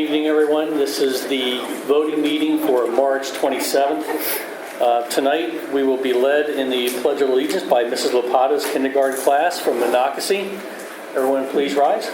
evening, everyone. This is the voting meeting for March 27th. Tonight, we will be led in the Pledge of Allegiance by Mrs. Lopata's kindergarten class from Monocacy. Everyone, please rise.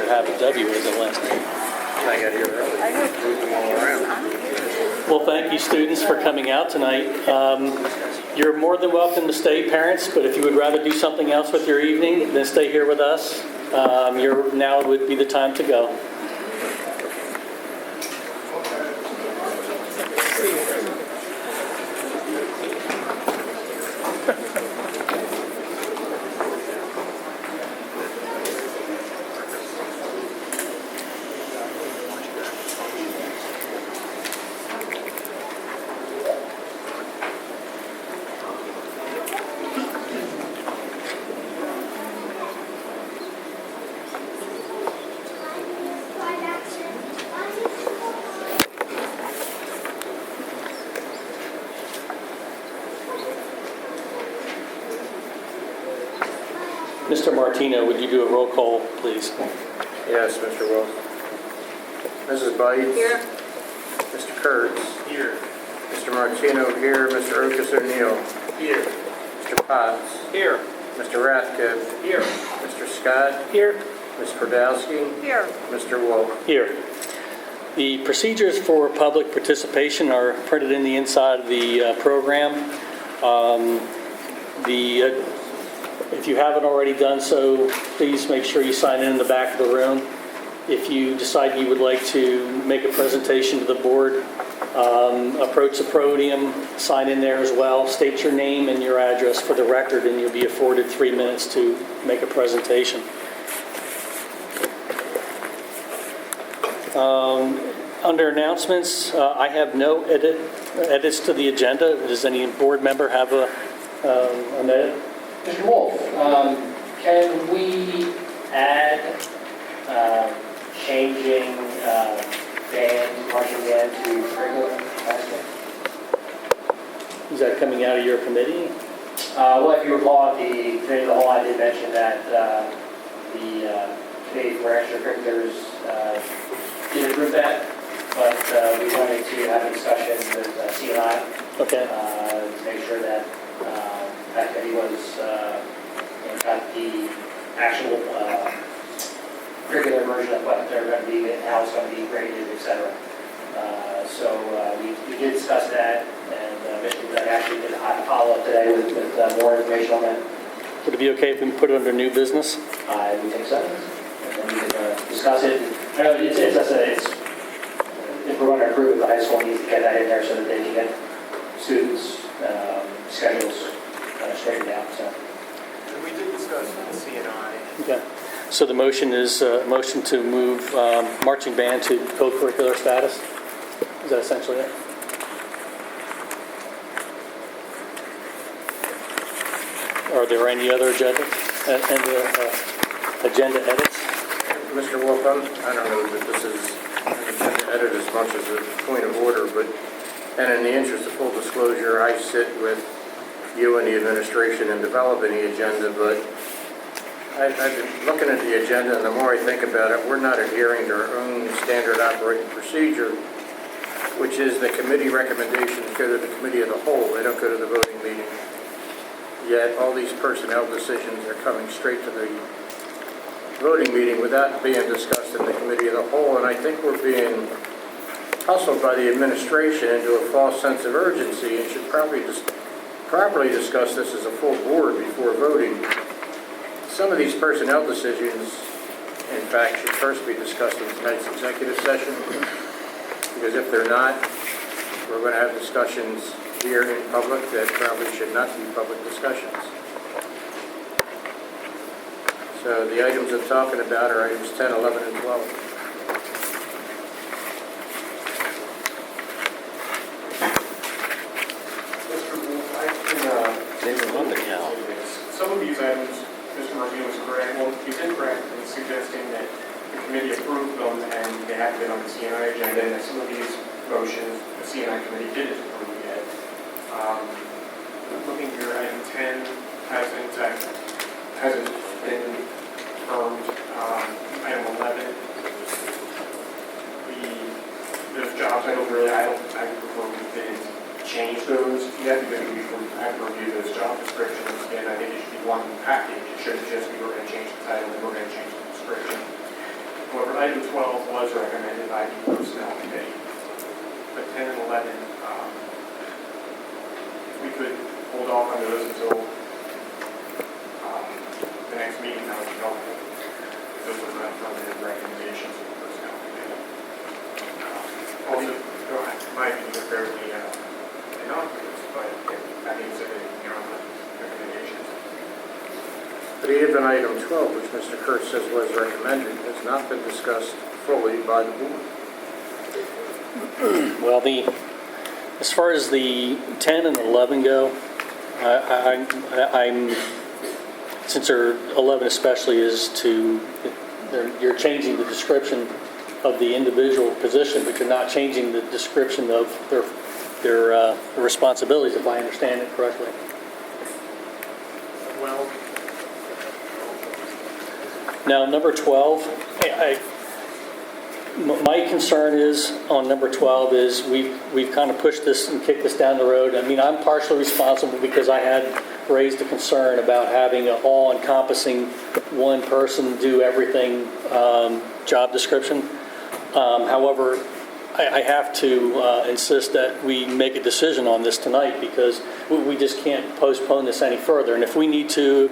should have a W as a last name. I got here early. Moved them all around. Well, thank you, students, for coming out tonight. You're more than welcome to stay, parents, but if you would rather do something else with your evening, then stay here with us. Now would be the time to go. Mr. Martino, would you do a roll call, please? Yes, Mr. Wilson. Mrs. Bites? Here. Mr. Kurtz? Here. Mr. Martino here. Mr. Otis O'Neill? Here. Mr. Potts? Here. Mr. Rathke? Here. Mr. Scott? Here. Ms. Podolsky? Here. Mr. Wolf? Here. The procedures for public participation are printed in the inside of the program. If you haven't already done so, please make sure you sign in the back of the room. If you decide you would like to make a presentation to the board, approach the podium, sign in there as well, state your name and your address for the record, and you'll be afforded 3 minutes to make a presentation. Under announcements, I have no edits to the agenda. Does any board member have an edit? Mr. Wolf, can we add changing marching band to regular capacity? Is that coming out of your committee? Well, if you recall, at the committee of the whole, I did mention that the committee for extracurriculars did approve that, but we wanted to have a discussion with C&I Okay. to make sure that that committee was got the actual regular version of what they're going to be and how it's going to be graded, etc. So we did discuss that, and Mr. Wood actually did a follow-up today with more information on that. Would it be okay if we put it under new business? I would think so, and then we can discuss it. I know it's if we're going to approve it, the high school needs to get that in there so that they can get students' schedules straightened out. So. And we did discuss the C&I. Okay. So the motion is motion to move marching band to co-curricular status? Is that essentially it? Are there any other agenda edits? Mr. Wolf, I don't know that this is an agenda edit as much as a point of order, but, and in the interest of full disclosure, I sit with you and the administration in developing the agenda, but I've been looking at the agenda, and the more I think about it, we're not adhering to our own standard operating procedure, which is the committee recommendations go to the committee of the whole. They don't go to the voting meeting. Yet all these personnel decisions are coming straight to the voting meeting without being discussed in the committee of the whole, and I think we're being hustled by the administration into a false sense of urgency and should probably properly discuss this as a full board before voting. Some of these personnel decisions, in fact, should first be discussed in tonight's executive session, because if they're not, we're going to have discussions here in public that probably should not be public discussions. So the items I'm talking about are items 10, 11, and 12. Some of these items, Mr. Martino was correct. Well, he's incorrect in suggesting that the committee approved them and they haven't been on the C&I agenda, and that some of these motions the C&I committee didn't approve yet. Looking here, item 10 hasn't been confirmed. Item 11, those job titles really, I prefer we didn't change those yet, because we have to review those job descriptions, and I think it should be one package. It shouldn't just be we're going to change the title and we're going to change the description. item 12 was recommended by the Personnel Committee. But 10 and 11, if we could hold off on those until the next meeting, that would be helpful. Those are not permanent recommendations of the Personnel Committee. Also, my opinion, are fairly innocuous, but that being said, you know, recommendations. But even item 12, which Mr. Kurtz says was recommended, has not been discussed fully by the board. Well, as far as the 10 and 11 go, I'm since 11 especially is you're changing the description of the individual position, but you're not changing the description of their responsibilities, if I understand it correctly. Well, Now, number 12, my concern is on number 12 is we've kind of pushed this and kicked this down the road. I mean, I'm partially responsible because I had raised a concern about having an all-encompassing one person do everything job description. However, I have to insist that we make a decision on this tonight because we just can't postpone this any further. And if we need to,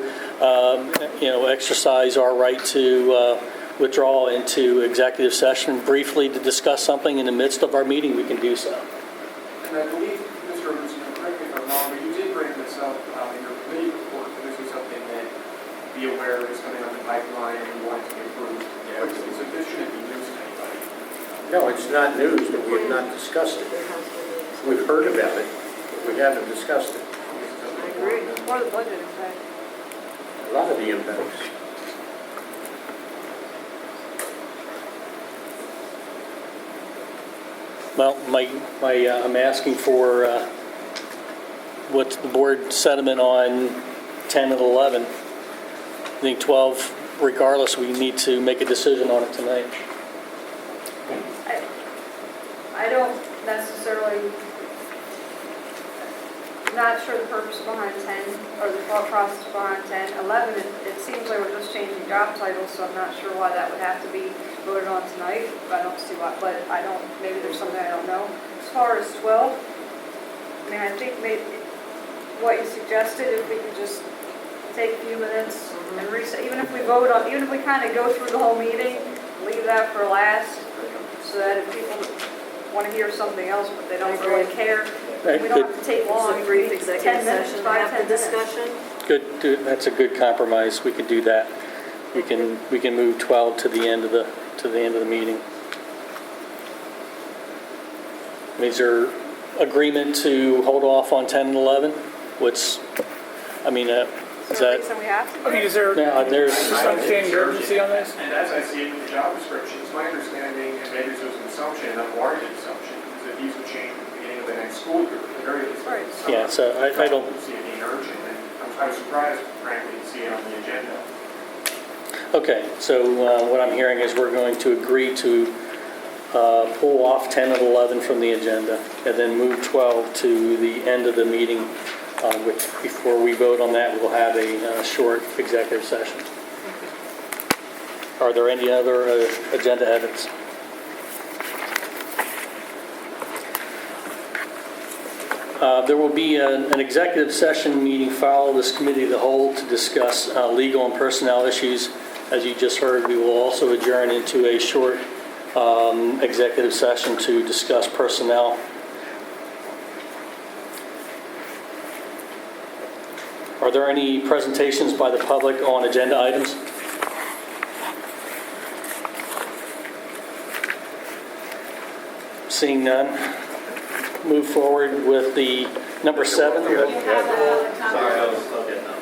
exercise our right to withdraw into executive session briefly to discuss something in the midst of our meeting, we can do so. and I believe, Mr. Russo, correct me if I'm wrong, but you did bring this up in your committee report, that this was something that be aware of is coming on the pipeline and you wanted to be approved. Yeah. So this shouldn't be news to anybody. No, it's not news, but we have not discussed it. We've heard about it, but we haven't discussed it. I agree. Or the budget, in fact. A lot of the impacts. Well, I'm asking for what's the board sentiment on 10 and 11. I think 12, regardless, we need to make a decision on it tonight. I don't necessarily, not sure the purpose behind 10, or the thought process behind 10. 11, it seems like we're just changing job titles, so I'm not sure why that would have to be voted on tonight. I don't see why, but I don't, maybe there's something I don't know. As far as 12, I mean, I think maybe what you suggested, if we could just take a few minutes and reset, even if we vote on, even if we kind of go through the whole meeting, leave that for last, so that if people want to hear something else, but they don't really care, Right, we don't good. have to take long. Just a brief 10 executive minutes, session, 5, have 10 the minutes. discussion. That's a good compromise. We could do that. We can move 12 to the end of the meeting. Is there agreement to hold off on 10 and 11? Is Is there a reason we have to? I mean, is there now there's understanding urgency on this? And as I see it with the job description, it's my understanding, and maybe this was an assumption, an unwarranted assumption, is that these would change at the beginning of the next school year, at the very least. Right. Yeah, so I don't. see it being urgent, and I was surprised, frankly, to see it on the agenda. Okay, so what I'm hearing is we're going to agree to pull off 10 and 11 from the agenda and then move 12 to the end of the meeting, which before we vote on that, we'll have a short executive session. Are there any other agenda edits? There will be an executive session meeting following this committee of the whole to discuss legal and personnel issues. As you just heard, we will also adjourn into a short executive session to discuss personnel. Are there any presentations by the public on agenda items? Seeing none, move forward with the number 7. Sorry, I was still getting up.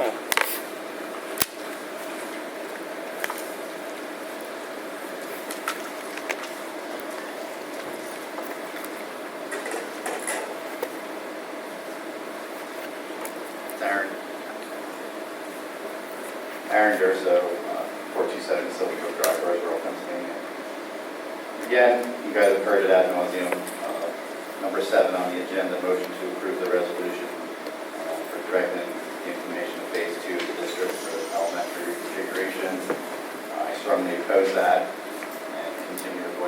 Aaron Durso, 427 Silver Brook Drive, Roseville, Pennsylvania. Again, you guys have heard it ad nauseum. Number 7 on the agenda, motion to approve the resolution for directing the implementation of Phase 2 of the district for elementary reconfiguration. I strongly oppose that, and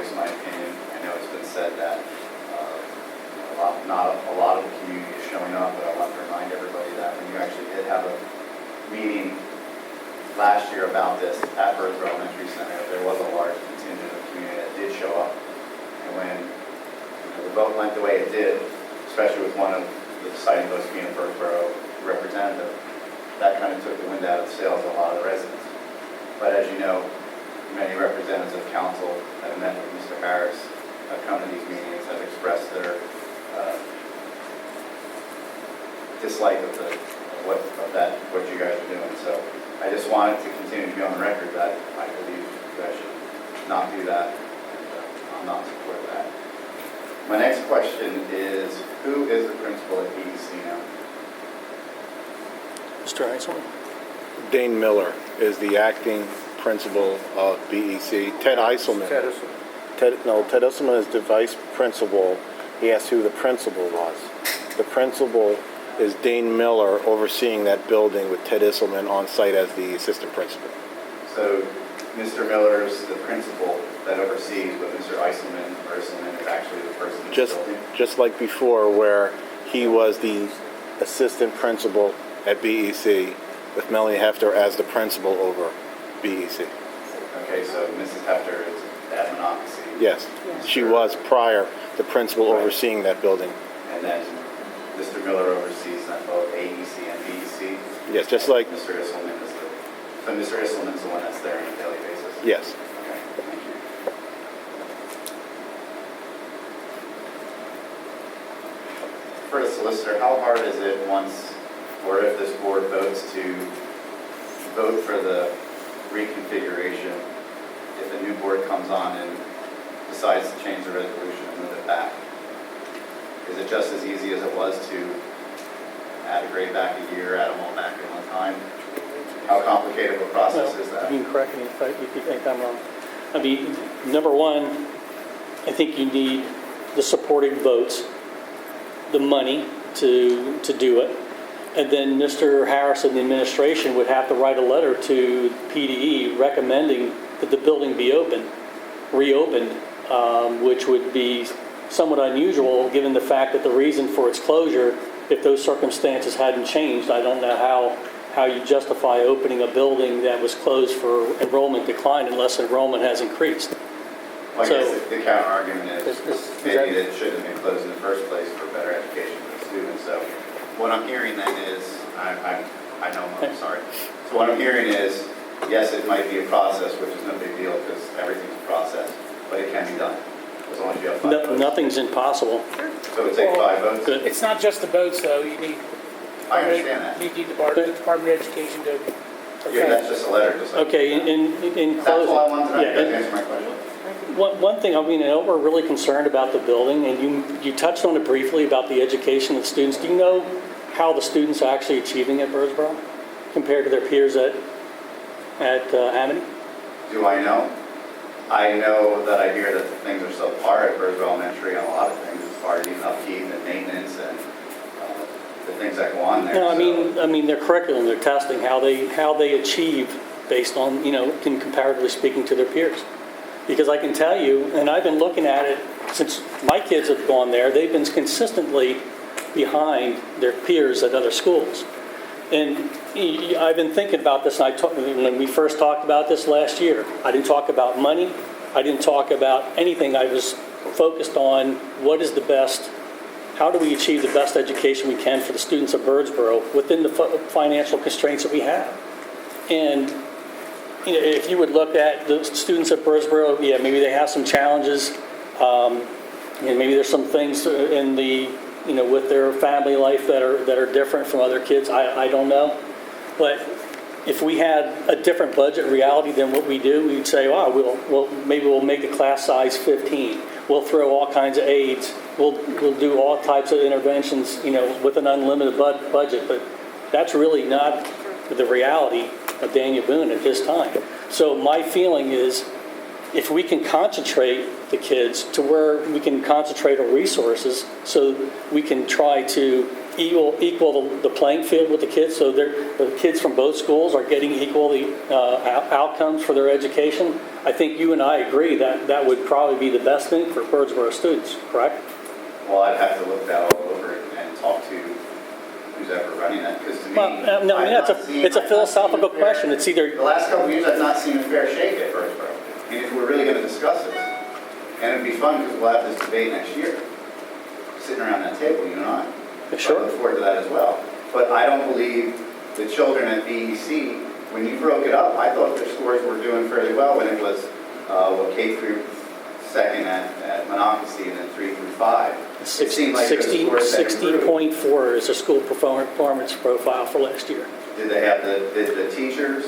voice my opinion. I know it's been said that not a lot of the community is showing up, but I want to remind everybody that when you actually did have a meeting last year about this at Birdsboro Elementary Center, there was a large contingent of the community that did show up. And when the vote went the way it did, especially with one of the deciding votes being a Birdsboro representative, that kind of took the wind out of the sails of a lot of the residents. But as you know, many representatives of council that have met with Mr. Harris have come to these meetings, have expressed their dislike of what you guys are doing. So I just wanted to continue to be on the record that I believe you guys should not do that, and I'm not support that. My next question is, who is the principal at BEC now? Mr. Heisel? Dane Miller is the acting principal of BEC. Ted Eiselman. Ted Eiselman is the vice principal. He asked who the principal was. The principal is Dane Miller, overseeing that building with Ted Eiselman on site as the assistant principal. So Mr. Miller is the principal that oversees, but Mr. Eiselman is actually the person in the building? Just like before, where he was the assistant principal at BEC with Melanie Hefter as the principal over BEC. Okay, so Mrs. Hefter is at Monocacy. Yes, she was prior the principal overseeing that building. And then Mr. Miller oversees then both AEC and BEC. Yes, just like, Mr. Isselman is Mr. Isselman's the one that's there on a daily basis. yes. Okay, thank you. For the solicitor, how hard is it once, or if this board votes to vote for the reconfiguration, if a new board comes on and decides to change the resolution and move it back? Is it just as easy as it was to add a grade back a year, add them all back at one time? How complicated of a process is that? You can correct me if you think I'm wrong. I mean, number one, I think you need the supporting votes, the money to do it. And then Mr. Harris and the administration would have to write a letter to PDE recommending that the building be reopened, which would be somewhat unusual given the fact that the reason for its closure, if those circumstances hadn't changed, I don't know how you justify opening a building that was closed for enrollment decline unless enrollment has increased. Well, I So- guess the counter argument is Is maybe that- it shouldn't have been closed in the first place for better education for the students. So what I'm hearing then is, I know I'm sorry. So what I'm hearing is, yes, it might be a process, which is no big deal because everything's a process, but it can be done as long as you have 5 votes. Nothing's impossible. So it would take 5 votes? Good. It's not just the boats, though. You need. I understand that. You need the Department of Education to. Yeah, that's just a letter. Just like- Okay, in That's closing. all I wanted to know. Yeah, You guys answer my question. One thing, I mean, I know we're really concerned about the building, and you touched on it briefly about the education of the students. Do you know how the students are actually achieving at Birdsboro compared to their peers at Amity? Do I know? I know that I hear that the things are subpar at Birdsboro Elementary on a lot of things as far as even upkeep and maintenance and the things that go on there. No, So- I mean their curriculum, their testing, how they achieve based on, in comparatively speaking to their peers. Because I can tell you, and I've been looking at it since my kids have gone there, they've been consistently behind their peers at other schools. And I've been thinking about this, and when we first talked about this last year, I didn't talk about money, I didn't talk about anything, I was focused on what is the best, how do we achieve the best education we can for the students of Birdsboro within the financial constraints that we have. And if you would look at the students at Birdsboro, yeah, maybe they have some challenges, and maybe there's some things in the, with their family life that are different from other kids. I don't know, but if we had a different budget reality than what we do, we'd say, wow, maybe we'll make the class size 15. We'll throw all kinds of aids. We'll do all types of interventions, with an unlimited budget. But that's really not the reality of Daniel Boone at this time. So my feeling is, if we can concentrate the kids to where we can concentrate our resources, so we can try to equal the playing field with the kids, so the kids from both schools are getting equal outcomes for their education, I think you and I agree that that would probably be the best thing for Birdsboro students, correct? Well, I'd have to look that all over and talk to who's ever running that, because to me. Well, no, I mean, I've not seen- it's a I've not seen philosophical fair- question. It's either, The last couple of years, I've not seen a fair shake at Birdsboro. And if we're really going to discuss this, and it'd be fun because we'll have this debate next year, sitting around that table, you and I. I sure. look forward to that as well. But I don't believe the children at BEC, when you broke it up, I thought their scores were doing fairly well when it was K through second at Monocacy and then 3 through 5. It seemed like the scores had improved. 60.4 is a school performance profile for last year. Did the teachers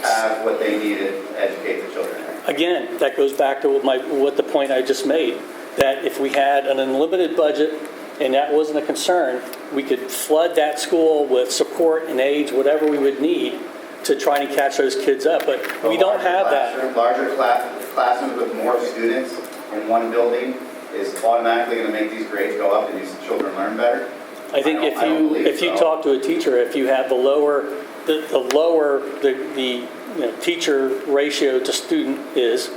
have what they needed to educate the children? Again, that goes back to what the point I just made, that if we had an unlimited budget and that wasn't a concern, we could flood that school with support and aids, whatever we would need to try and catch those kids up. But we don't have that. Larger classrooms with more students in one building is automatically going to make these grades go up and these children learn better? I think I don't believe if you so. talk to a teacher, if you have the lower teacher ratio to student is,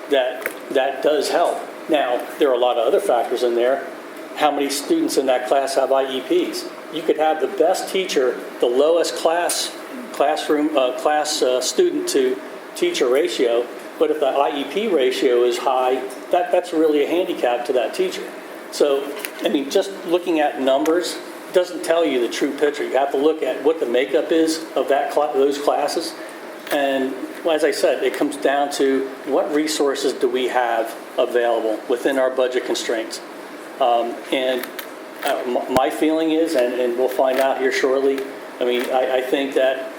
that does help. Now, there are a lot of other factors in there. How many students in that class have IEPs? You could have the best teacher, the lowest class student to teacher ratio, but if the IEP ratio is high, that's really a handicap to that teacher. So, I mean, just looking at numbers doesn't tell you the true picture. You have to look at what the makeup is of those classes. And as I said, it comes down to what resources do we have available within our budget constraints. My feeling is, and we'll find out here shortly, I mean, I think that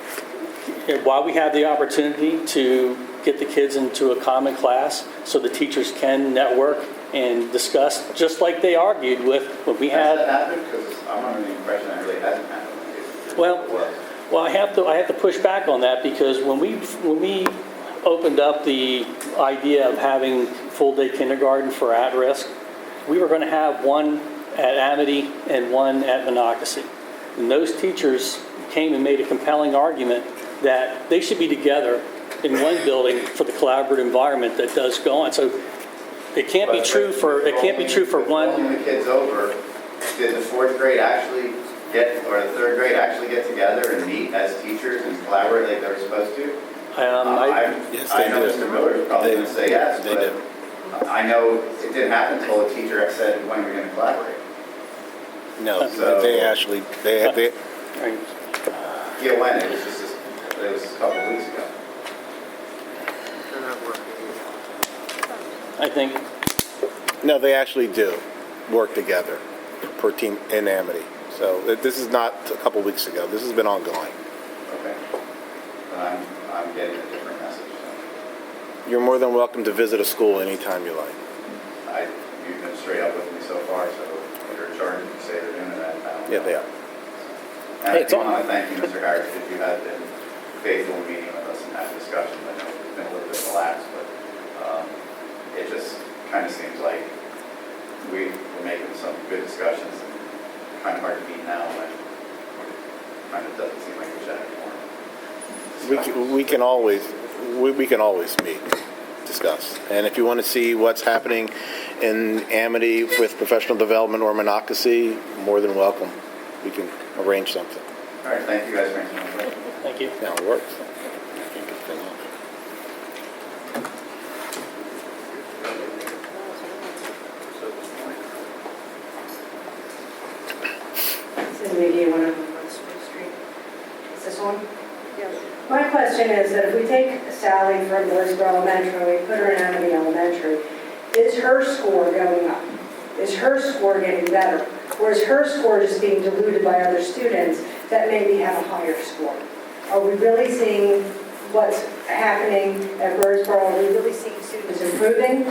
while we have the opportunity to get the kids into a common class so the teachers can network and discuss, just like they argued with when we Has that had. happened? Because I'm under the impression that really hasn't happened. Well, I have to push back on that, because when we opened up the idea of having full-day kindergarten for at-risk, we were going to have one at Amity and one at Monocacy. And those teachers came and made a compelling argument that they should be together in one building for the collaborative environment that does go on. So it can't be true for one. Rolling the kids over, did the fourth grade actually or the third grade actually get together and meet as teachers and collaborate like they were supposed to? Yes, they I know did. Mr. Miller is probably They- going to say yes, they but did. I know it didn't happen until a teacher said, when we're going to collaborate. No, So- they actually, they Yeah, when? It was a couple of weeks ago. They're not working. I think no, they actually do work together per team in Amity. So this is not a couple weeks ago. This has been ongoing. Okay. But I'm getting a different message. You're more than welcome to visit a school anytime you like. You've been straight up with me so far, so you're in charge, you say they're doing that. I don't Yeah, know. they are. And Hey, I it's do on. want to thank you, Mr. Harris, because you have been faithful in meeting with us and having discussions. I know it's been a little bit relaxed, but it just kind of seems like we're making some good discussions, and kind of hard to meet now when it kind of doesn't seem like we should anymore. We can always meet, discuss. And if you want to see what's happening in Amity with professional development or Monocacy, more than welcome. We can arrange something. All right, thank you guys for answering my question. thank you. Now it works. Cindy McGee, 101 Spring Street. Is this on? Yes. My question is that if we take Sally from Birdsboro Elementary and we put her in Amity Elementary, is her score going up? Is her score getting better? Or is her score just being diluted by other students that maybe have a higher score? Are we really seeing what's happening at Birdsboro? Are we really seeing students improving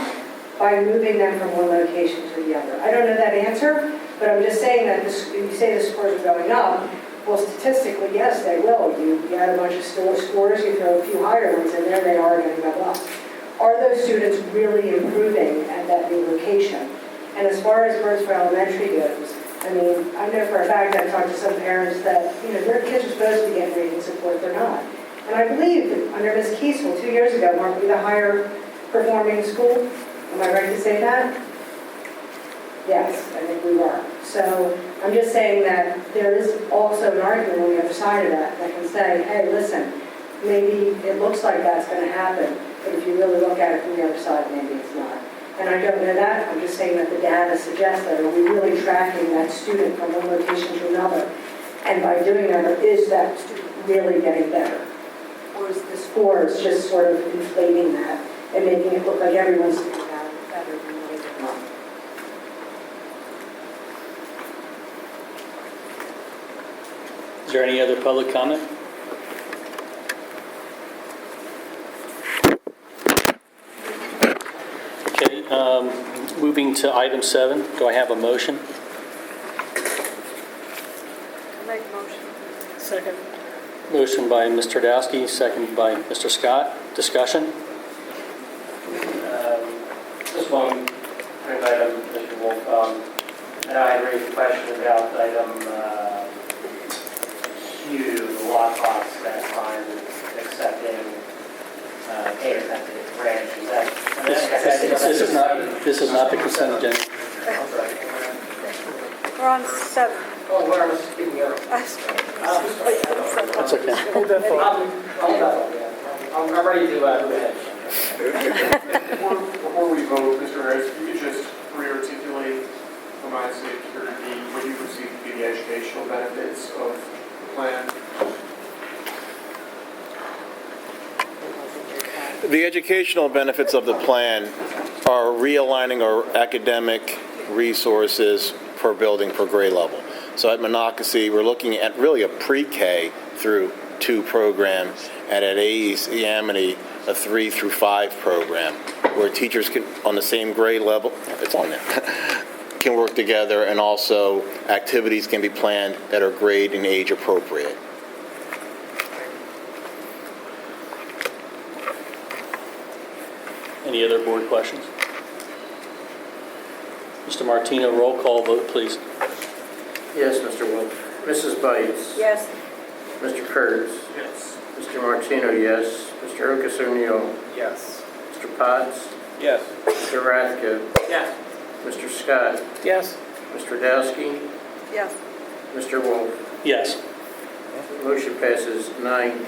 by moving them from one location to the other? I don't know that answer, but I'm just saying that you say the scores are going up. Well, statistically, yes, they will. You add a bunch of scores, you throw a few higher ones in there, they are going to go up. Are those students really improving at that new location? And as far as Birdsboro Elementary goes, I mean, I know for a fact I've talked to some parents that, their kids are supposed to be getting reading support, they're not. And I believe that under Ms. Kiesel, 2 years ago, weren't we the higher performing school? Am I right to say that? Yes, I think we were. So I'm just saying that there is also an argument on the other side of that can say, hey, listen, maybe it looks like that's going to happen, but if you really look at it from the other side, maybe it's not. And I don't know that. I'm just saying that the data suggests that. Are we really tracking that student from one location to another? And by doing that, is that student really getting better? Or is the scores just sort of inflating that and making it look like everyone's doing that better than what they're not? Is there any other public comment? Okay, moving to item 7, do I have a motion? Make a motion. Second. Motion by Mr. Dowski, second by Mr. Scott. Discussion? Just one quick item, Mr. Wolf. And I had raised a question about item Q, the lockbox that time accepting payment at the branch. Is that? This is not the consent agenda. I'm sorry. We're on 7. Oh, what I was speaking of. That's okay. Hold that thought. I'm ready to move ahead. Before we vote, Mr. Harris, if you could just re-articulate for my sake here what you perceive to be the educational benefits of the plan. The educational benefits of the plan are realigning our academic resources per building per grade level. So at Monocacy, we're looking at really a pre-K through 2 program, and at AES Amity, a 3 through 5 program, where teachers can, on the same grade level, it's on there, can work together, and also activities can be planned that are grade and age appropriate. Any other board questions? Mr. Martino, roll call vote, please. Yes, Mr. Wolf. Mrs. Bites? Yes. Mr. Kurtz? Yes. Mr. Martino, yes. Mr. Ocas O'Neill? Yes. Mr. Potts? Yes. Mr. Rathke? Yes. Mr. Scott? Yes. Mr. Dowski? Yes. Mr. Wolf? Yes. Motion passes 9-0.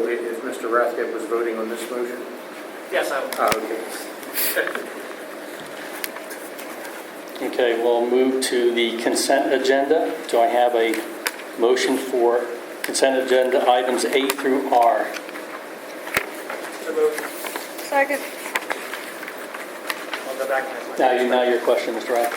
If Mr. Rathke was voting on this motion? Yes, I will. Okay. Okay, we'll move to the consent agenda. Do I have a motion for consent agenda items A through R? Second. I'll go back to my Now your question, Mr. Rath.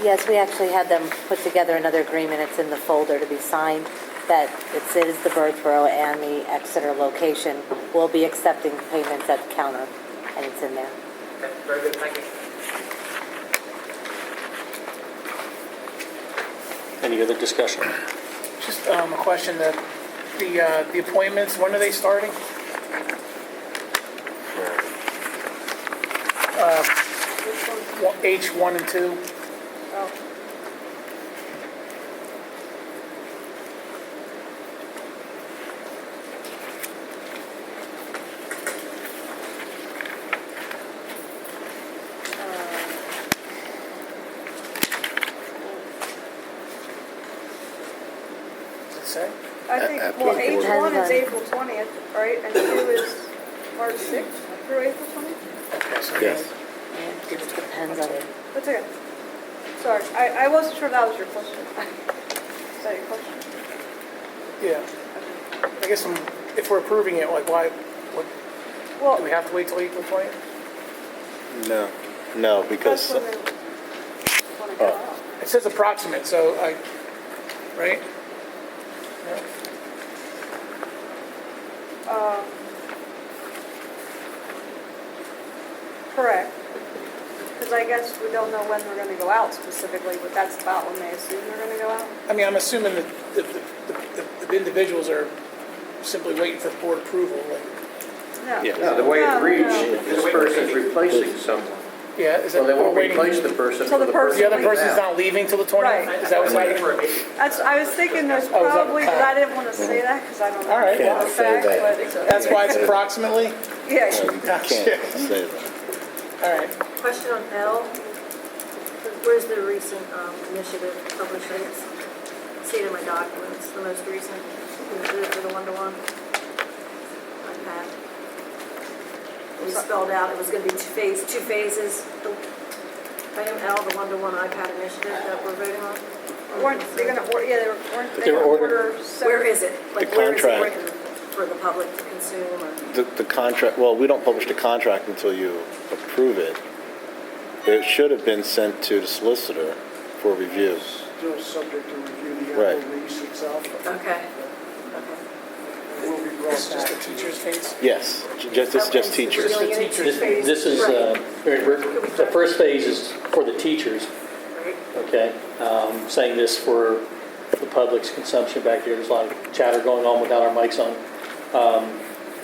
Yes, we actually had them put together another agreement. It's in the folder to be signed, that it says the Birdsboro and the Exeter location will be accepting payments at the counter, and it's in there. Okay, very good, thank you. Any other discussion? Just a question, that the appointments, when are they starting? H1 and 2. Oh. Does it say? I think, well, H1 is April 20th, right? And 2 is March 6th through April 20th? Okay, so Yes. It depends on it. That's okay. Sorry, I wasn't sure that was your question. Is that your question? yeah. I guess if we're approving it, like, why? What, Well, do we have to wait till April 20th? No, because that's when they want to go out. It says approximate, so right? No? Correct. Because I guess we don't know when they're going to go out specifically, but that's about when they assume they're going to go out. I mean, I'm assuming that the individuals are simply waiting for board approval. Like, No. Yeah. No, the way it No, reads, no. this person's replacing someone. Yeah, is that, Well, they we're won't waiting? replace the person. So the till person The other leaves person's out. not leaving till the 20th? Right. Is that what's Waiting happening? for a meeting. I was thinking there's Oh, is that- probably, but I didn't want to say that because I don't know All right. for a Can't say fact, that. but, That's why it's approximately? yeah. You can't say that. All right. Question on L, where's the recent initiative published? I didn't see it in my documents, the most recent initiative for the one-to-one iPad. It was spelled out, it was going to be two phases. Item L, the one-to-one iPad initiative that we're voting on. Weren't they gonna, weren't They they were gonna ordered- order? Where is it? Like, where is it contract. written for the public to consume? Or The contract, well, we don't publish the contract until you approve it. It should have been sent to the solicitor for review. Still subject to review, the Right. actual release itself. Okay. Will be brought It's just a back. teacher's phase? Yes, just, it's just Okay, so teachers. we're doing it in two This phases. is, Right. the first phase is for the teachers, Right. okay? Saying this for the public's consumption back here, there's a lot of chatter going on without our mics on.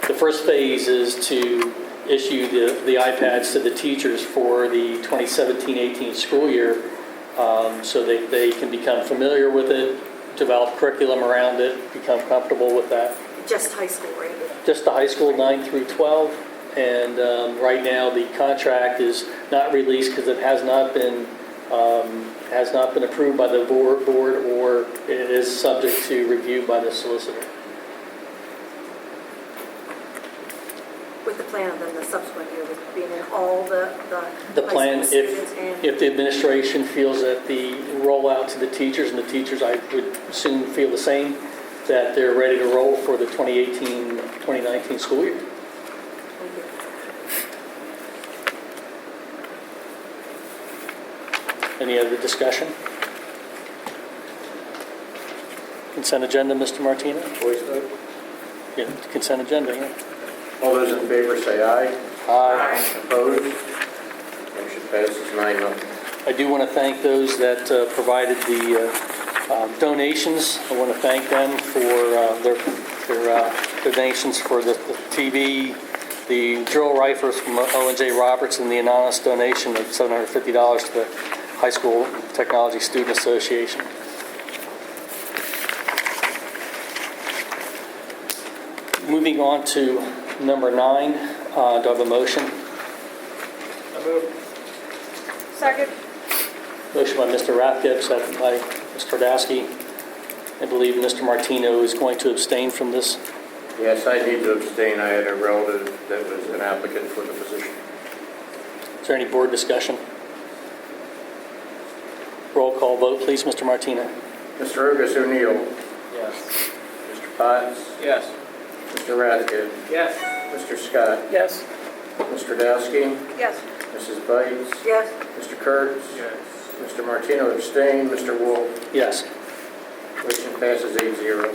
The first phase is to issue the iPads to the teachers for the 2017-18 school year, so they can become familiar with it, develop curriculum around it, become comfortable with that. Just high school, right? Just the high school 9 through 12, and right now the contract is not released because it has not been approved by the board, or it is subject to review by the solicitor. With the plan of then the subsequent year would be in all the The high plan, school students and. if the administration feels that the rollout to the teachers, and the teachers I would soon feel the same, that they're ready to roll for the 2018-2019 school year. Thank you. Any other discussion? Consent agenda, Mr. Martino? Voice vote. Yeah, consent agenda, yeah. All those in favor say aye. Aye. Opposed? Motion passes 9-0. I do want to thank those that provided the donations. I want to thank them for their donations for the TV, the drill rifles from O&J Roberts, and the anonymous donation of $750 to the High School Technology Student Association. Moving on to number 9, do I have a motion? Second? Motion by Mr. Rathgeb, second by Mr. Tardowski. I believe Mr. Martino is going to abstain from this. Yes, I need to abstain. I had a relative that was an applicant for the position. Is there any board discussion? Roll call vote, please, Mr. Martino. Mr. Otis O'Neill. Yes. Mr. Potts. Yes. Mr. Radke. Yes. Mr. Scott. Yes. Mr. Dowski. Yes. Mrs. Bites. Yes. Mr. Kurtz. Yes. Mr. Martino abstained. Mr. Wolf. Yes. Motion passes 8-0.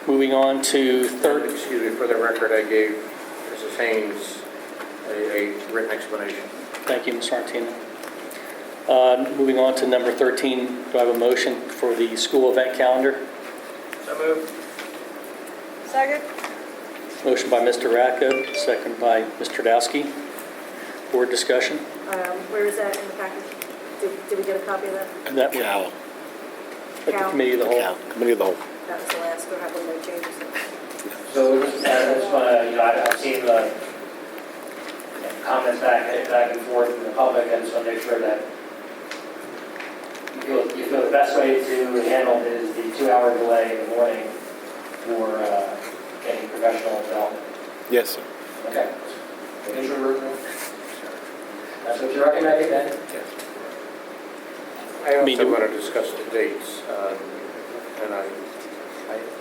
Moving on to Excuse me, for the record, I gave Mrs. Haynes a written explanation. Thank you, Mr. Martino. Moving on to number 13, do I have a motion for the school event calendar? So moved. Second? Motion by Mr. Radke, second by Mr. Tardowski. Board discussion? Where is that in the package? Did we get a copy of that? And that would Cal, at the committee of the whole. Cal, committee of the whole. That was the last, or have no changes? So, I just want to, I've seen the comments back and forth from the public, and just want to make sure that you feel the best way to handle it is the 2-hour delay in the morning for any professional development. Yes, sir. Okay. Making sure that's what you're recommending then? I also do- want to discuss the dates, and I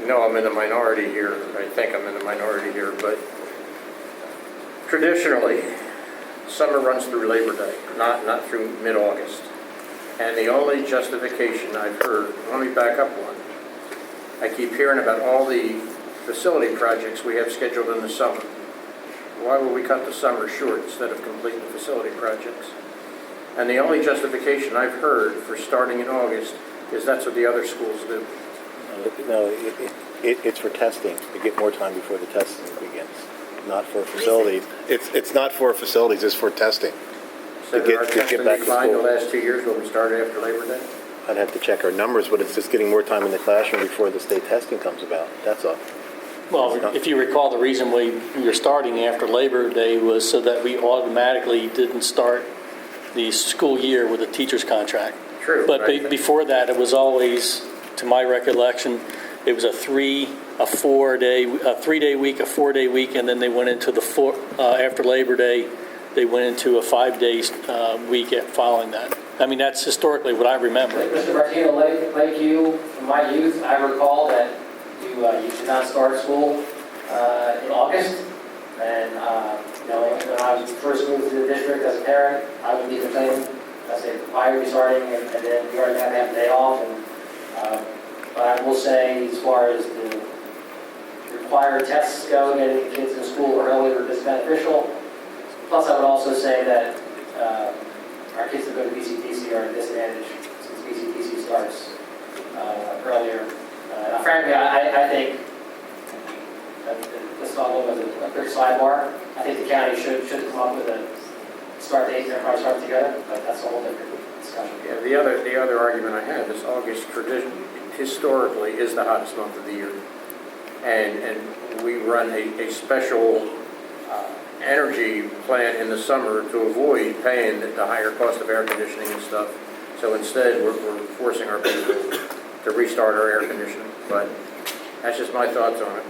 know I'm in the minority here, I think I'm in the minority here, but traditionally, summer runs through Labor Day, not through mid-August. And the only justification I've heard, let me back up one, I keep hearing about all the facility projects we have scheduled in the summer. Why would we cut the summer short instead of completing the facility projects? And the only justification I've heard for starting in August is that's what the other schools do. No, it's for testing, to get more time before the testing begins. not for facilities. It's not for facilities, it's for testing. So To did our get testing back to decline the school. last 2 years when we started after Labor Day? I'd have to check our numbers, but it's just getting more time in the classroom before the state testing comes about. That's all. Well, if you recall, the reason we were starting after Labor Day was so that we automatically didn't start the school year with a teacher's contract. True. But right? before that, it was always, to my recollection, it was a 3-day week, a 4-day week, and then they went into after Labor Day, they went into a 5-day week following that. I mean, that's historically what I remember. Mr. Martino, like you, from my youth, I recall that you did not start school in August. And, when I was first moved to the district as a parent, I would be complaining. I said, why are we starting? And then we already had to have a day off. But I will say, as far as the required tests go, getting the kids in school earlier is beneficial. Plus, I would also say that our kids that go to BCTC are at a disadvantage since BCTC starts earlier. Frankly, I think, let's talk a little bit of a quick sidebar. I think the county should come up with a start date and everybody start together, but that's a whole different discussion. Yeah, the other argument I have is August historically is the hottest month of the year. And we run a special energy plant in the summer to avoid paying the higher cost of air conditioning and stuff. So instead, we're forcing our people to restart our air conditioning. But that's just my thoughts on it.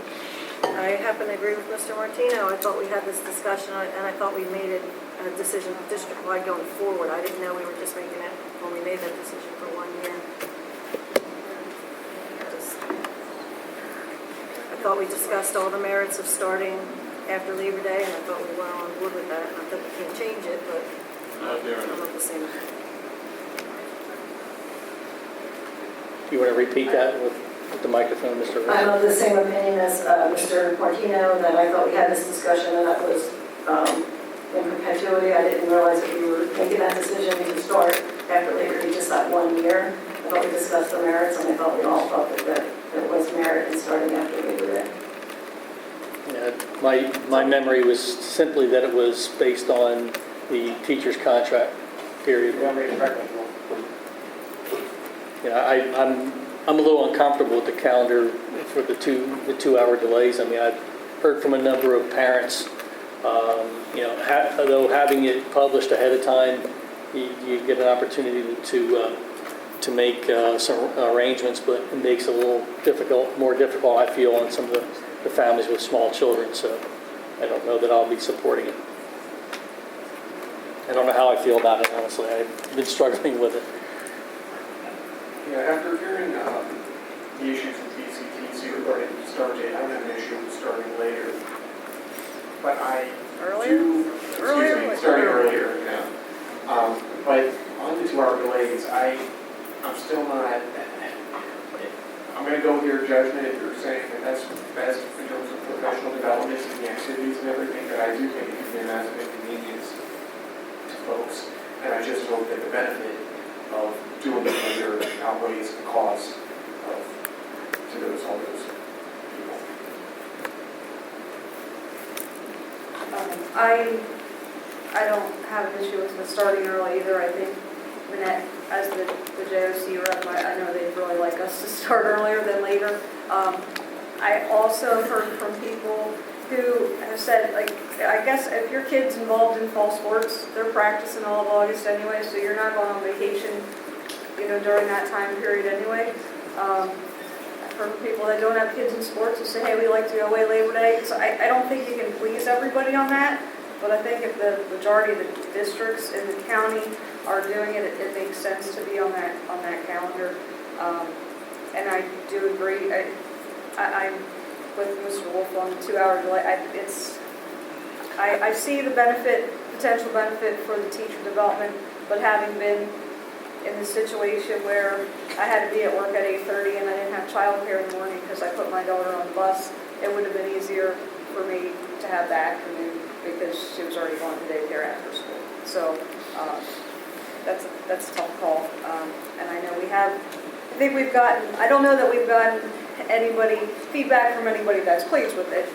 I happen to agree with Mr. Martino. I thought we had this discussion, and I thought we made it a decision district-wide going forward. I didn't know we were just making it when we made that decision for 1 year. I thought we discussed all the merits of starting after Labor Day, and I thought we were on board with that. Not that we can't change it, but I'm not the same. You want to repeat that with the microphone, Mr. I'm Rose? of the same opinion as Mr. Martino, that I thought we had this discussion, and that was in perpetuity. I didn't realize that we were making that decision to start after Labor Day just that 1 year. I thought we discussed the merits, and I thought we all thought that there was merit in starting after Labor Day. Yeah, my memory was simply that it was based on the teacher's contract period. Yeah, I'm a little uncomfortable with the calendar for the 2-hour delays. I mean, I've heard from a number of parents, though having it published ahead of time, you get an opportunity to make some arrangements, but it makes it a little more difficult, I feel, on some of the families with small children. So I don't know that I'll be supporting it. I don't know how I feel about it, honestly. I've been struggling with it. Yeah, after hearing the issues with BCTC regarding the start date, I don't have an issue with starting later. But starting earlier, yeah. But on the 2-hour delays, I'm still not, I'm going to go with your judgment if you're saying that that's best in terms of professional development and the activities and everything, but I do think it can be a massive inconvenience to folks. And I just hope that the benefit of doing it later outweighs the cost to all those people. I don't have an issue with the starting early either. I think Minette, as the JOC rep, I know they'd really like us to start earlier than later. I also heard from people who have said, like, I guess if your kid's involved in fall sports, they're practicing all of August anyway, so you're not going on vacation, during that time period anyway. I've heard from people that don't have kids in sports who say, hey, we like to go away Labor Day. So I don't think you can please everybody on that, but I think if the majority of the districts in the county are doing it, it makes sense to be on that calendar. And I do agree. I'm with Mr. Wolf on the 2-hour delay. I see the potential benefit for the teacher development, but having been in the situation where I had to be at work at 8:30 and I didn't have childcare in the morning because I put my daughter on the bus, it would have been easier for me to have the afternoon because she was already going to daycare after school. So that's a tough call. And I know I don't know that we've gotten feedback from anybody that's pleased with it.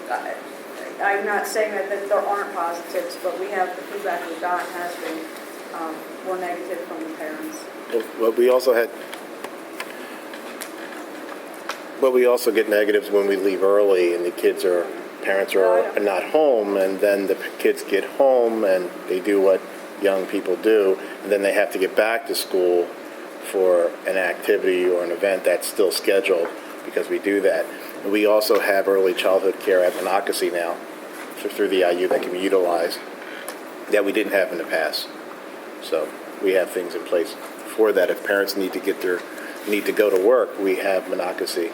I'm not saying that there aren't positives, but we have, the feedback we've gotten has been more negative from the parents. But we also get negatives when we leave early and the parents are not home, and then the kids get home and they do what young people do, and then they have to get back to school for an activity or an event that's still scheduled, because we do that. And we also have early childhood care at Monocacy now through the IU that can be utilized that we didn't have in the past. So we have things in place for that. If parents need to go to work, we have Monocacy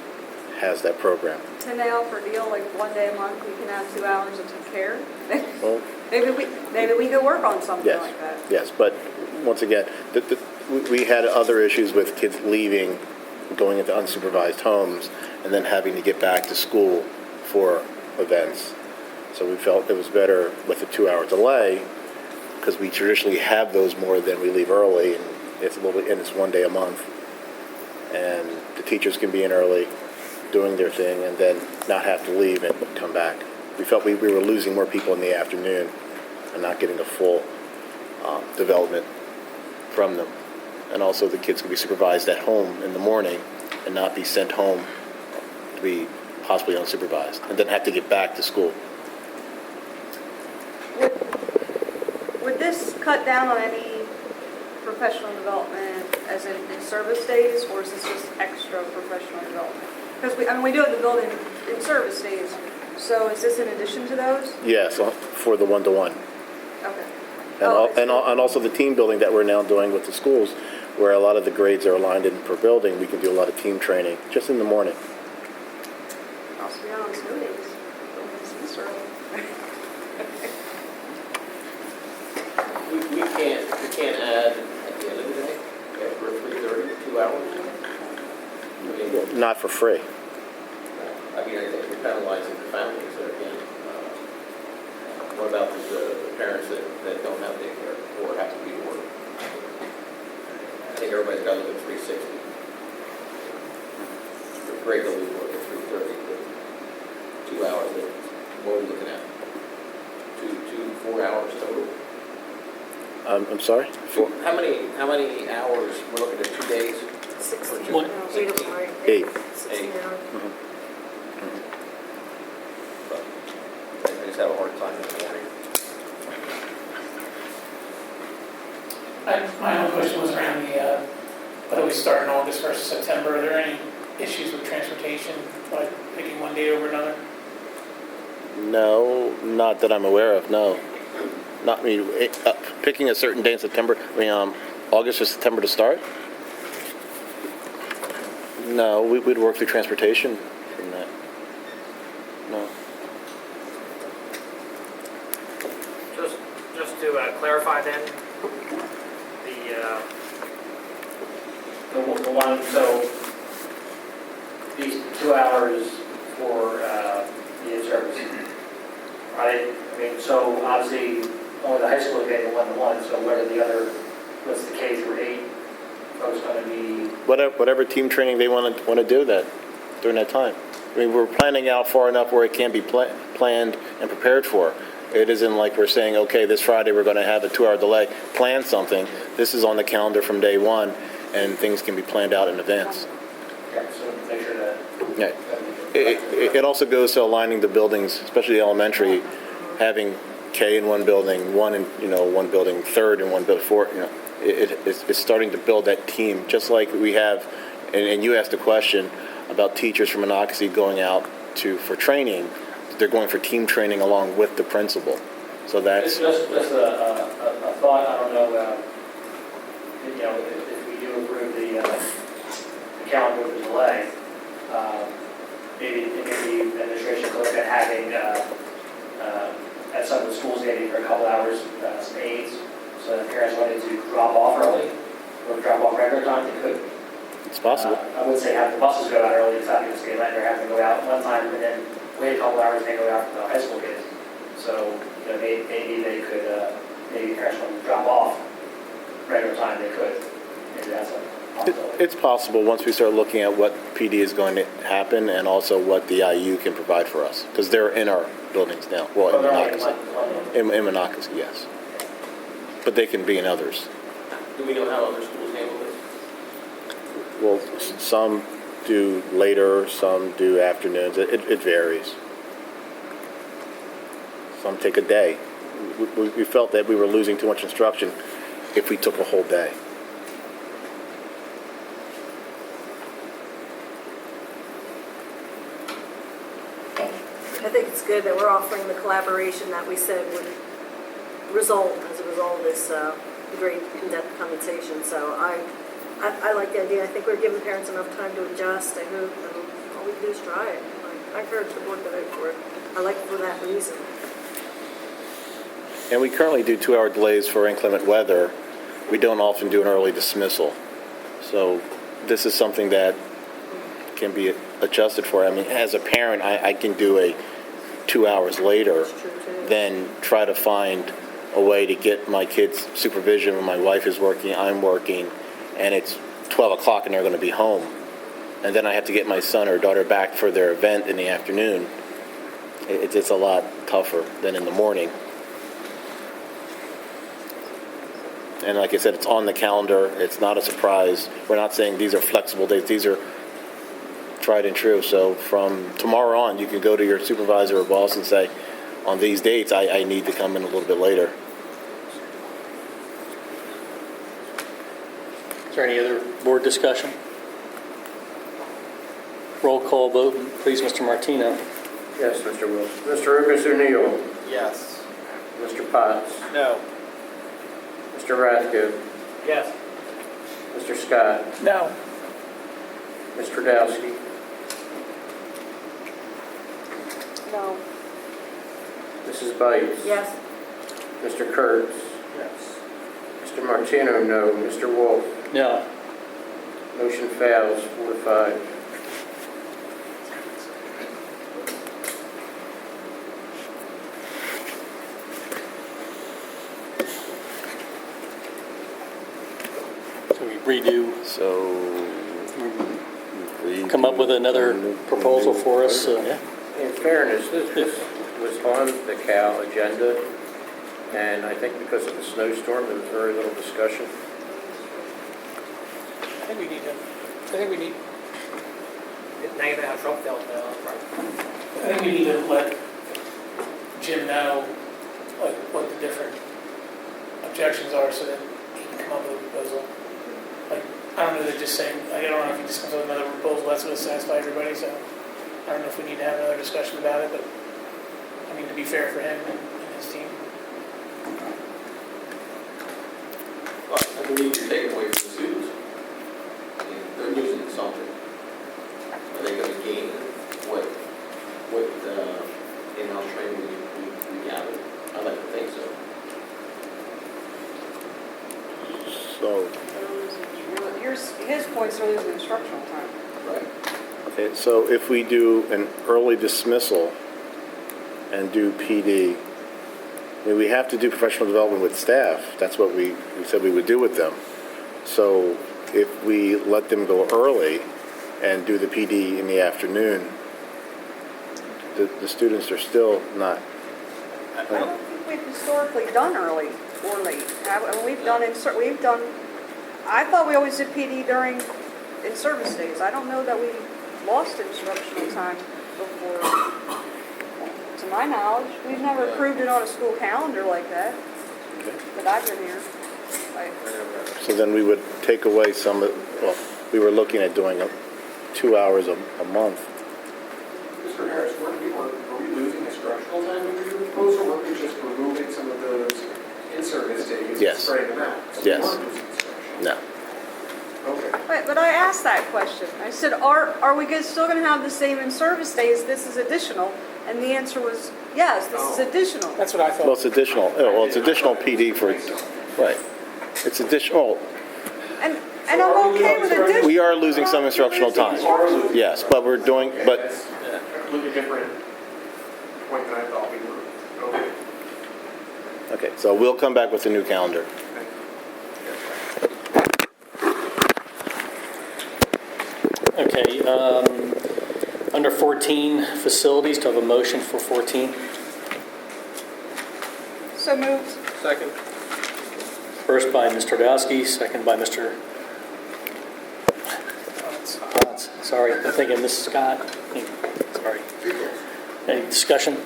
has that program. 10 hour per deal, like 1 day a month, we can have 2 hours of care. Well, Maybe we could work on something yes, like that. yes, but once again, we had other issues with kids leaving, going into unsupervised homes, and then having to get back to school for events. So we felt it was better with a 2-hour delay, because we traditionally have those more than we leave early, and it's it's 1 day a month, and the teachers can be in early, doing their thing, and then not have to leave and come back. We felt we were losing more people in the afternoon and not getting a full development from them. And also the kids can be supervised at home in the morning and not be sent home to be possibly unsupervised, and then have to get back to school. Would this cut down on any professional development as in service days, or is this just extra professional development? Because we do have the building in service days, so is this in addition to those? Yes, for the one-to-one. Okay. And also the team building that we're now doing with the schools, where a lot of the grades are aligned in per building, we can do a lot of team training just in the morning. Also be on snow days. It's early. We can't add at the end of the day, after 3:30, 2 hours. Not for free. I think we're penalizing the families that are getting, what about the parents that don't have daycare or have to be to work? I think everybody's got to look at 360. Regularly work at 3:30, but 2 hours, what are we looking at? 4 hours total? I'm sorry? How many hours, we're looking at 2 days? 16 What? hours, 8 of them, right? 8. 16 hours. I just have a hard time in the morning. My only question was around whether we start in August versus September. Are there any issues with transportation, like picking one day over another? No, not that I'm aware of, no. Not me, picking a certain day in September, August or September to start? No, we'd work through transportation from that. No. Just to clarify then, the one, so these 2 hours for the in-service, right? I mean, so obviously only the high school is getting 1-to-1, so what are the other, what's the K through 8 folks going to be? Whatever team training they want to do that during that time. I mean, we're planning out far enough where it can be planned and prepared for. It isn't like we're saying, okay, this Friday we're going to have a 2-hour delay, plan something. This is on the calendar from day one, and things can be planned out in advance. Okay, so make sure that. Yeah. It also goes to aligning the buildings, especially the elementary, having K in one building, one building third and one building fourth. It's starting to build that team, just like we have. And you asked a question about teachers from Monocacy going out for training. They're going for team training along with the principal. So that's Just a thought. I don't know. If we do approve the calendar with the delay, maybe the administration could look at having at some of the schools maybe for a couple hours some aides, so that parents wanted to drop off early or drop off regular time, they could. it's possible. I would say have the buses go out early, so it's get let or have them go out one time and then wait a couple hours and then go out for the high school kids. So maybe they could, maybe parents want to drop off regular time, they could. Maybe that's a possibility. It's possible once we start looking at what PD is going to happen and also what the IU can provide for us, because they're in our buildings now. Well, in They're only in Monocacy. one. In Monocacy, yes. But they can be in others. Do we know how other schools handle this? Well, some do later, some do afternoons. It varies. Some take a day. We felt that we were losing too much instruction if we took a whole day. I think it's good that we're offering the collaboration that we said would result as a result of this great in-depth compensation. So I like the idea. I think we're giving parents enough time to adjust. I hope, and all we can do is try it. I encourage the board to vote for it. I like it for that reason. And we currently do 2-hour delays for inclement weather. We don't often do an early dismissal. So this is something that can be adjusted for. I mean, as a parent, I can do a 2 hours later, That's true too. then try to find a way to get my kids supervision when my wife is working, I'm working, and it's 12 o'clock and they're going to be home. And then I have to get my son or daughter back for their event in the afternoon. It's a lot tougher than in the morning. And like I said, it's on the calendar. It's not a surprise. We're not saying these are flexible days. These are tried and true. So from tomorrow on, you can go to your supervisor or boss and say, on these dates, I need to come in a little bit later. Is there any other board discussion? Roll call vote, please, Mr. Martino. Yes, Mr. Wilson. Mr. Lucas O'Neill. Yes. Mr. Potts. No. Mr. Rathke. Yes. Mr. Scott. No. Mr. Dowski. No. Mrs. Bites. Yes. Mr. Kurtz. Yes. Mr. Martino, no. Mr. Wolf. No. Motion fails 4-5. So we redo, So come up with another proposal for us. Yeah. In fairness, this was on the Cal agenda, and I think because of the snowstorm, there was very little discussion. I think we need, Now you're gonna have trouble filling I think we need to let Jim know, like, what the different objections are so that he can come up with a proposal. Like, I don't know, they're just saying, I don't know if he just comes up with another proposal that's going to satisfy everybody, so I don't know if we need to have another discussion about it, but I mean, to be fair for him and his team. Well, I believe you're taking away from the students. I mean, they're losing something. Are they going to gain what in-house training we gathered? I like to think so. So, His points are losing instructional time. Right. okay, so if we do an early dismissal and do PD, I mean, we have to do professional development with staff. That's what we said we would do with them. So if we let them go early and do the PD in the afternoon, the students are still not. I don't think we've historically done early or late. We've done, I thought we always did PD in service days. I don't know that we lost instructional time before. To my knowledge, we've never approved it on a school calendar like that, but I've been here. So then we would take away some, well, we were looking at doing 2 hours a month. Mr. Harris, were we losing instructional time when we were proposal, or were we just removing some of those in-service days? Yes. And spreading them out? So we Yes. weren't losing instruction. No. Okay. Wait, but I asked that question. I said, are we still going to have the same in-service days? This is additional. And the answer was, yes, this is additional. That's what I thought. Well, it's additional, well, it's additional PD for, right. It's additional, And I'm okay with additional. we are losing some instructional time. Yes, but we're doing, but, That's a completely different point than I thought we were. Okay. okay, so we'll come back with a new calendar. Okay, under 14, facilities, do I have a motion for 14? So moved. Second. First by Mr. Dowski, second by Mr. Potts. Sorry, I'm thinking Mrs. Scott. Sorry. Any discussion?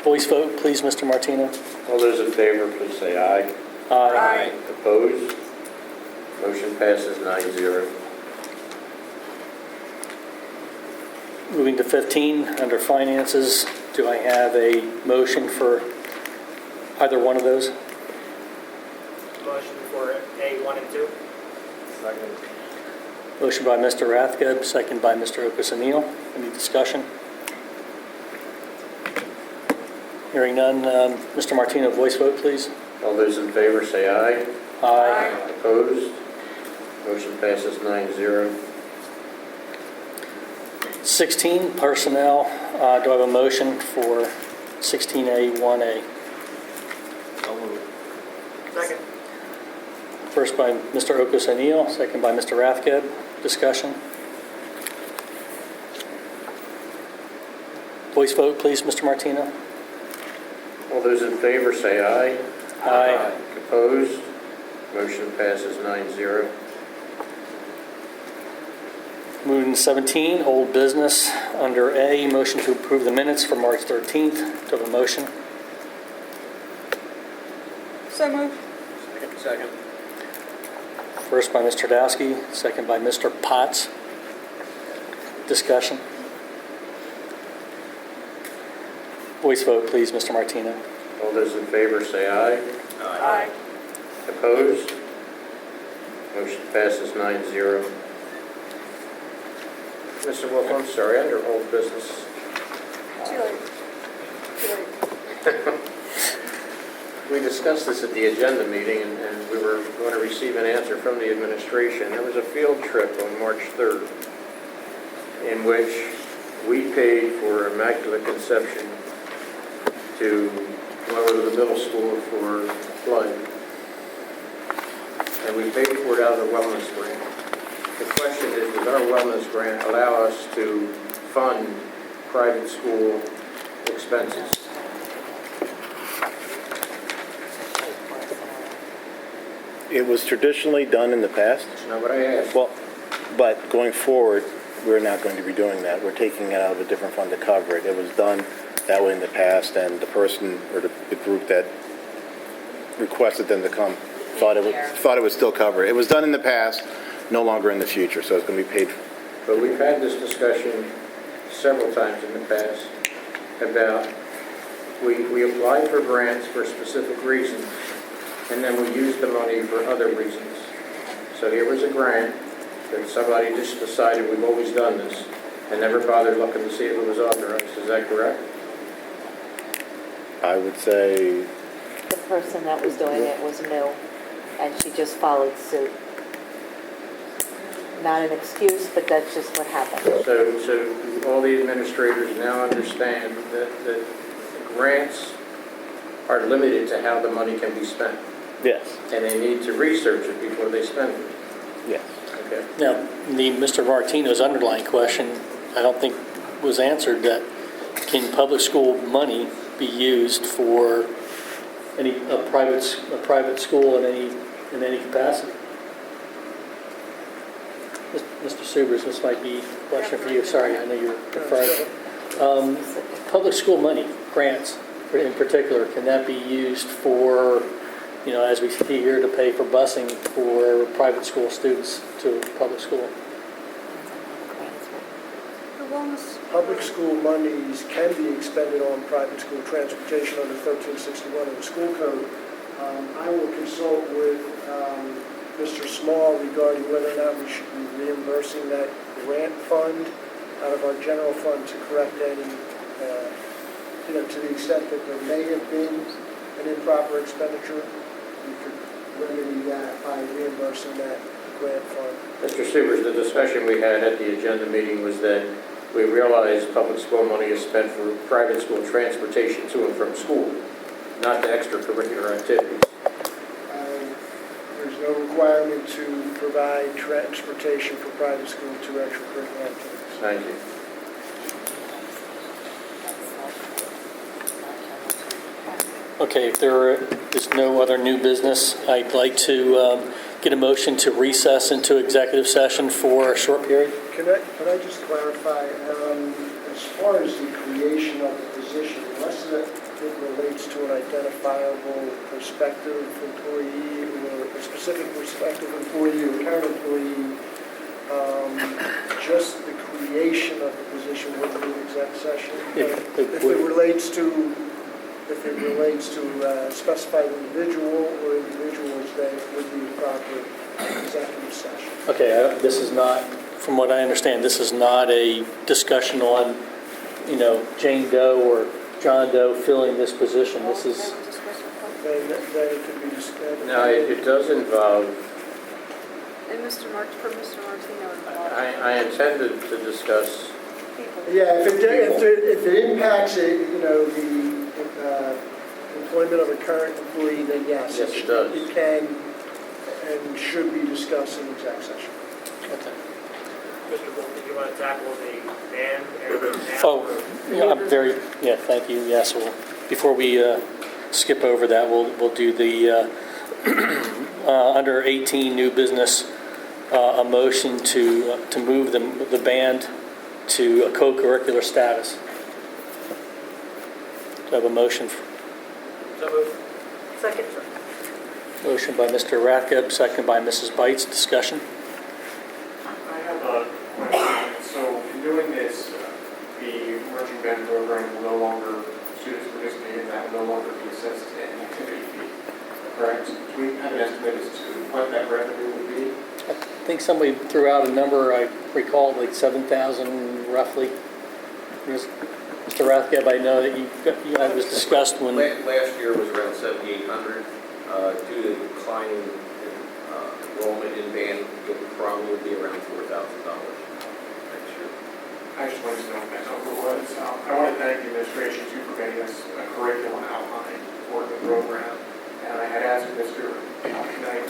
Voice vote, please, Mr. Martino. All those in favor, please say aye. Aye. Opposed? Motion passes 9-0. Moving to 15, under finances, do I have a motion for either one of those? Motion for A1 and 2? Second. Motion by Mr. Rathgeb, second by Mr. Okusanyil. Any discussion? Hearing none, Mr. Martino, voice vote, please. All those in favor say aye. Aye. Opposed? Motion passes 9-0. 16, personnel. Do I have a motion for 16A, 1A? Second. First by Mr. Okusanyil, second by Mr. Rathgeb. Discussion? Voice vote, please, Mr. Martino. All those in favor say aye. Aye. Opposed? Motion passes 9-0. Moving to 17, old business. Under A, motion to approve the minutes for March 13th. Do I have a motion? So moved. Second. First by Mr. Dowski, second by Mr. Potts. Discussion? Voice vote, please, Mr. Martino. All those in favor say aye. Aye. Opposed? Motion passes 9-0. Mr. Wolf, I'm sorry, under old business. Too late. Too late. We discussed this at the agenda meeting, and we were going to receive an answer from the administration. There was a field trip on March 3rd in which we paid for Immaculate Conception to go over to the middle school for flood. And we paid for it out of the wellness grant. The question is, does our wellness grant allow us to fund private school expenses? It was traditionally done in the past. That's not what I asked. Well, but going forward, we're not going to be doing that. We're taking it out of a different fund to cover it. It was done that way in the past, and the person or the group that requested them to come thought it would still cover it. It was done in the past, no longer in the future, so it's going to be paid. But we've had this discussion several times in the past about we apply for grants for specific reasons, and then we use the money for other reasons. So here was a grant that somebody just decided we've always done this and never bothered looking to see if it was authorized. Is that correct? I would say, The person that was doing it was new, and she just followed suit. Not an excuse, but that's just what happened. So all the administrators now understand that grants are limited to how the money can be spent, yes, and they need to research it before they spend it. yes. Okay. Now, Mr. Martino's underlying question, I don't think was answered, that can public school money be used for a private school in any capacity? Mr. Subers, this might be a question for you. Sorry, I know you're referring. Public school money, grants in particular, can that be used for, as we see here, to pay for busing for private school students to public school? The wellness. Public school monies can be expended on private school transportation under 1361 of the school code. I will consult with Mr. Small regarding whether or not we should be reimbursing that grant fund out of our general fund to correct any, to the extent that there may have been an improper expenditure. We could remedy that by reimbursing that grant fund. Mr. Subers, the discussion we had at the agenda meeting was that we realized public school money is spent for private school transportation to and from school, not to extracurricular activities. There's no requirement to provide transportation for private school to extracurricular activities. Thank you. Okay, if there is no other new business, I'd like to get a motion to recess into executive session for a short period. Can I just clarify, as far as the creation of the position, unless it relates to an identifiable prospective employee or a specific prospective employee or current employee, just the creation of the position would be an exec session? If If it relates to a specified individual or individuals, then it would be a proper executive session. Okay, this is not, from what I understand, this is not a discussion on, Jane Doe or John Doe filling this position. This is, Then it could be discussed. No, it does involve, And Mr. Martino involved. I intended to discuss, People. Yeah, if it impacts the employment of a current employee, then yes. Yes, it does. It can and should be discussed in exec session. Mr. Gold, did you want to tackle the ban area now? oh, thank you. Yes, before we skip over that, we'll do the, under 18 new business, a motion to move the band to a co-curricular status. Do I have a motion? So moved. Second. Motion by Mr. Rathgeb, second by Mrs. Bites. Discussion? I have a question. So in doing this, the marching band program will no longer, students participating in that will no longer be assessed an activity fee, correct? Do we have an estimate as to what that revenue would be? I think somebody threw out a number, I recall, like 7,000 roughly. Mr. Rathgeb, I know that that was discussed when, Last year was around 7,800. Due to declining enrollment in band, it probably would be around $4,000 next year. I just wanted to know what that number was. I want to thank the administration too for getting us a curriculum outline for the program. And I had asked Mr. Knight,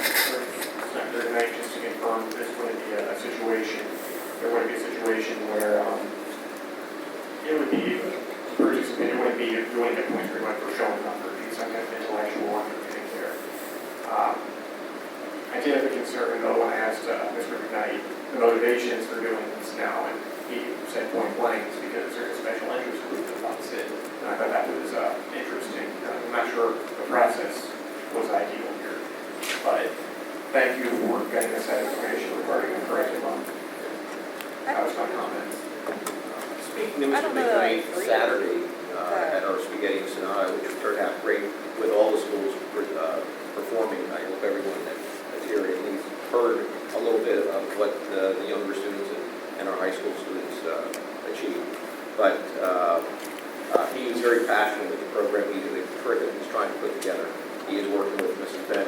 just to confirm this wouldn't be a situation, there wouldn't be a situation where it would be, it wouldn't be doing the points we went for showing up, or be some kind of intellectual undertaking there. I did have a concern though when I asked Mr. McKnight the motivations for doing this now, and he said point blank, it's because there's a special interest group that wants it. And I thought that was interesting. I'm not sure the process was ideal here, but thank you for getting us that information regarding the curriculum. That was my comment. Speaking to I Mr. don't know that I McKnight, agree. Saturday at our Spaghetti Sonata, which turned out great with all the schools performing. I hope everyone that's here at least heard a little bit of what the younger students and our high school students achieved. But he was very passionate with the program, the curriculum he's trying to put together. He is working with Mrs. Ben.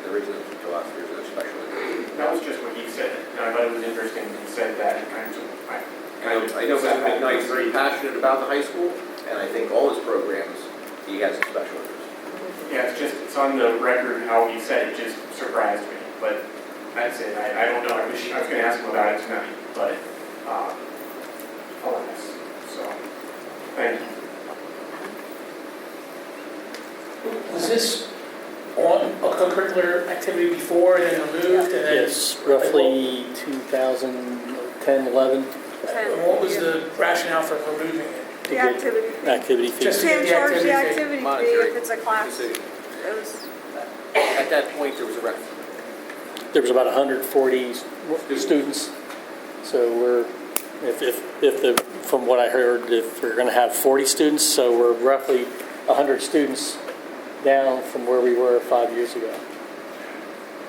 There is no, to us, there's no special education. That was just what he said. And I thought it was interesting he said that. And kind of, I know Mr. McKnight's very passionate about the high school, and I think all his programs, he has a special interest. Yeah, it's on the record how he said it, just surprised me. But that's it. I don't know. I was going to ask him about it tonight, but alas. So, thank you. Was this on a co-curricular activity before and then removed and then? yes, roughly 2010, 11 And what was the rationale for removing it? The activity fee. activity fee. Just- Sam the charged the activity fee. activity fee Monetary if it's a class. decision. It was, At that point, there was a There was about 140 students. So from what I heard, if we're going to have 40 students, so we're roughly 100 students down from where we were 5 years ago.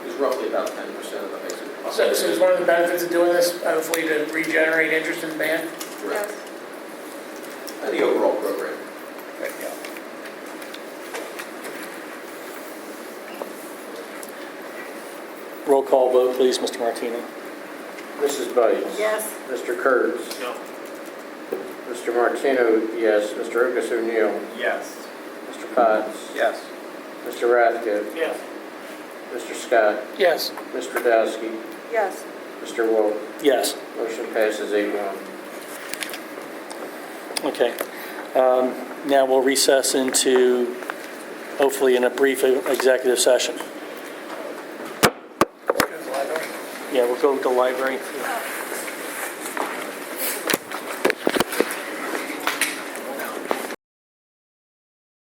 It was roughly about 10% of the high school. So is one of the benefits of doing this, hopefully to regenerate interest in band? yes. And the overall program. Roll call vote, please, Mr. Martino. Mrs. Bites. Yes. Mr. Kurtz. No. Mr. Martino, yes. Mr. Lucas O'Neill. Yes. Mr. Potts. Yes. Mr. Rathgeb. Yes. Mr. Scott. Yes. Mr. Dowski. Yes. Mr. Wolf. Yes. Motion passes 8-1. Okay. Now we'll recess into, hopefully, in a brief executive session. Yeah, we'll go to the library.